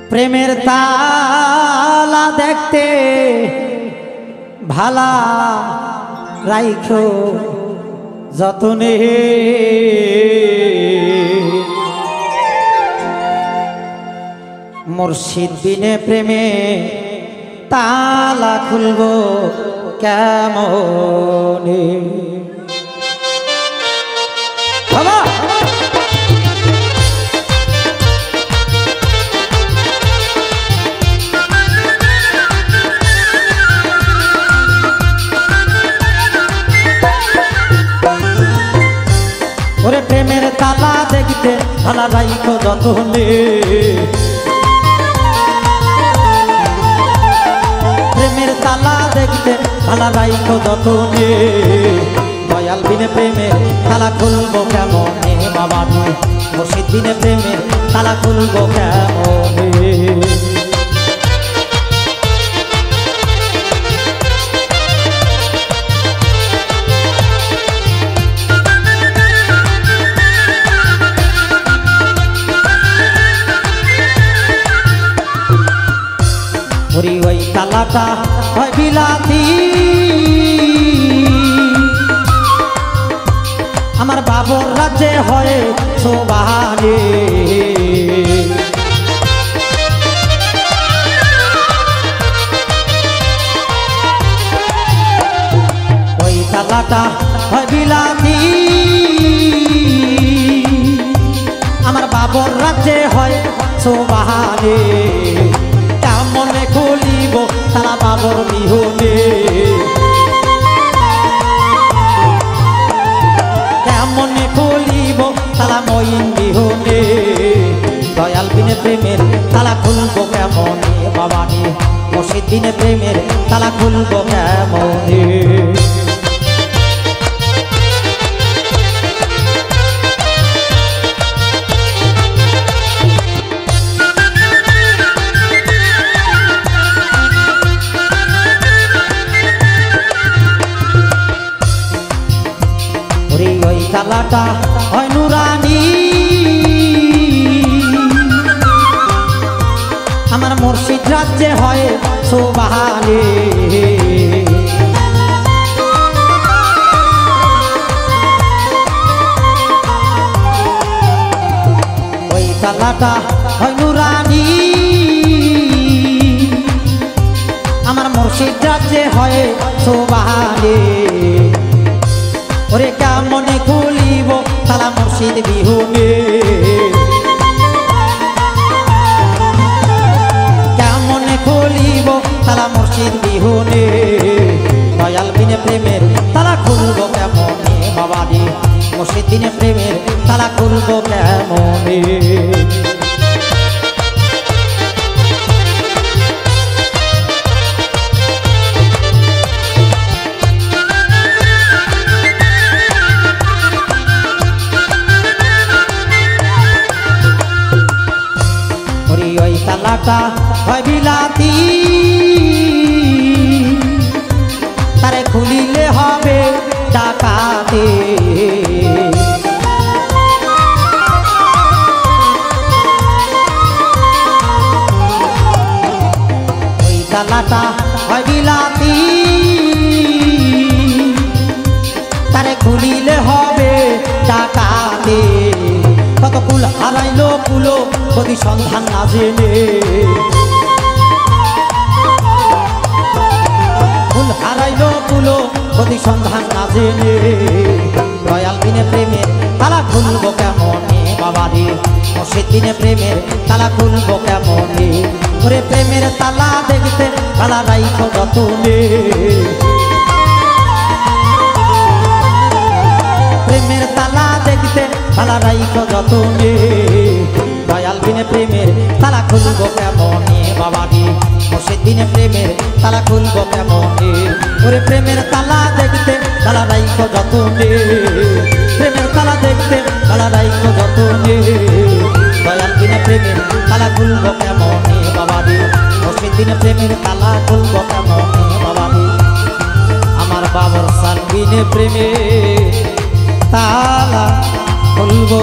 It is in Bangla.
প্রেমের তালা দেখতে ভালা রাইখো যতনে মুর্শিদ বিনে প্রেমে তালা খুলবো কেমনে ওরে প্রেমের তালা দেখতে ভালা রাইখো যতনে প্রেমের তালা দেখতে ভালা রাইখো যতনে দয়াল বিনে প্রেমের তালা খুলবো কেমনে বাবা মুর্শিদ বিনে প্রেমের তালা খুলবো কেমনে ওই তালাটা হয় বিলাতি আমার বাবর রাজ্যে হয় সোবাহানে ওই তালাটা হয় বিলাতি আমার বাবর রাজ্যে হয় সোবাহানে মনে খুলিব তালা বাবর বিহনে মনে খুলিব তালা মইন বিহনে দয়াল বিনে প্রেমের তালা খুলবো কেমনে বাবানি মুর্শিদ বিনে প্রেমের তালা খুলবো কেমনে তালাটা হয় নুরানি আমার মুর্শিদ রাজ্যে হয় সোবাহানে ওই তালাটা হয় নুরানি আমার মুর্শিদ রাজ্যে হয় সোবাহানে ওরে কেমনে খুলিব তালা মুর্শিদ বিহুনে কেমনে খুলিব তালা মুর্শিদ বিহুনে দয়াল বিনে প্রেমের তালা খুলবো কেমনে বাবারে মুর্শিদ বিনে প্রেমের তালা খুলবো কেমনে তালাটা হয় বিলাতি তারে খুলিলে হবে ডাকাতে ওই তালাটা হয় বিলাতি তারে খুলিলে হবে ডাকাতে কত কুল হারাইলো কুলো যদি সন্ধান না জেনে ফুল হারাইলো কুলো যদি সন্ধান না জেনে দয়াল বিনে প্রেমের তালা খুলবো কেমনে বাবারে মুর্শিদ বিনে প্রেমের তালা খুলবো কেমনে ওরে প্রেমের তালা দেখতে তালা রাইখো যতনে প্রেমের তালা দেখতে তালা রাইখো যতনে দয়াল বিনে প্রেমের তালা খুলবো কেমনে বাবারে মুর্শিদ বিনে প্রেমের তালা খুলবো কেমনে ওরে প্রেমের তালা দেখতে তালা রাইখো যতনে প্রেমের তালা দেখতে তালা রাইখো যতনে দয়াল বিনে প্রেমের তালা খুলবো কেমনে বাবারে মুর্শিদ বিনে প্রেমের তালা খুলবো কেমনে বাবারে আমার বাবর সাল বিনে প্রেমের তালা খুলবো